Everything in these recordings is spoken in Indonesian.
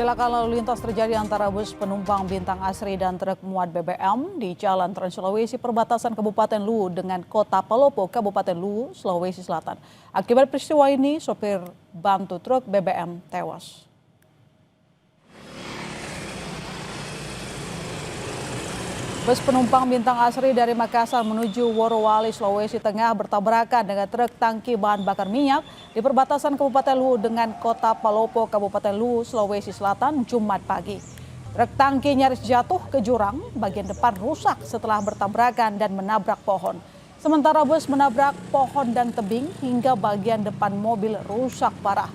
Kecelakaan lalu lintas terjadi antara bus penumpang Bintang Asri dan truk muat BBM di Jalan Trans Sulawesi perbatasan Kabupaten Luwu dengan Kota Palopo, Kabupaten Luwu, Sulawesi Selatan. Akibat peristiwa ini, sopir bantu truk BBM tewas. Bus penumpang Bintang Asri dari Makassar menuju Worowali, Sulawesi Tengah bertabrakan dengan truk tangki bahan bakar minyak di perbatasan Kabupaten Luwu dengan Kota Palopo, Kabupaten Luwu, Sulawesi Selatan, Jumat pagi. Truk tangki nyaris jatuh ke jurang, bagian depan rusak setelah bertabrakan dan menabrak pohon. Sementara bus menabrak pohon dan tebing hingga bagian depan mobil rusak parah.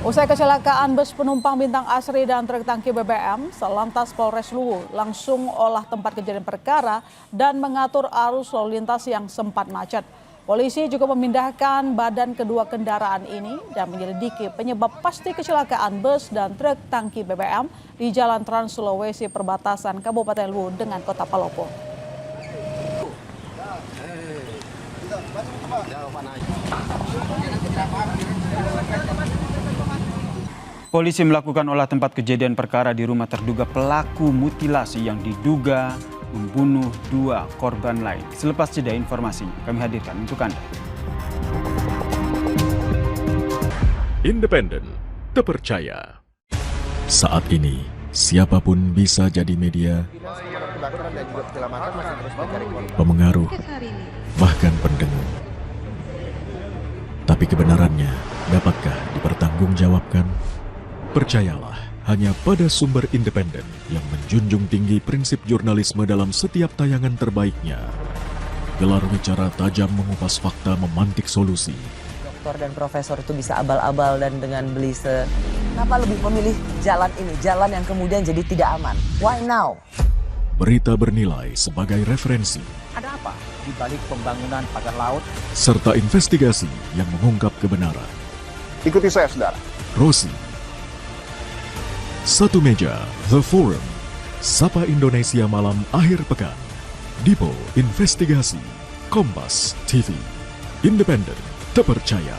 Usai kecelakaan bus penumpang Bintang Asri dan truk tangki BBM, Satlantas Polres Luwu langsung olah tempat kejadian perkara dan mengatur arus lalu lintas yang sempat macet. Polisi juga memindahkan badan kedua kendaraan ini dan menyelidiki penyebab pasti kecelakaan bus dan truk tangki BBM di Jalan Trans Sulawesi perbatasan Kabupaten Luwu dengan Kota Palopo. Polisi melakukan olah tempat kejadian perkara di rumah terduga pelaku mutilasi yang diduga membunuh 2 korban lain. Selepas jeda informasinya, kami hadirkan untuk Anda. Independen, terpercaya. Saat ini, siapapun bisa jadi media, pemengaruh, bahkan pendengar. Tapi kebenarannya, dapatkah dipertanggungjawabkan? Percayalah hanya pada sumber independen yang menjunjung tinggi prinsip jurnalisme dalam setiap tayangan terbaiknya. Gelar bicara tajam mengupas fakta, memantik solusi. Doktor dan profesor itu bisa abal-abal dan dengan belise. Kenapa lebih memilih jalan ini, jalan yang kemudian jadi tidak aman? Why now? Berita bernilai sebagai referensi. Ada apa di balik pembangunan pagar laut? Serta investigasi yang mengungkap kebenaran. Ikuti saya, saudara. Rosi. Satu meja, The Forum. Sapa Indonesia malam akhir pekan. Dipo Investigasi. Kompas TV. Independen, terpercaya.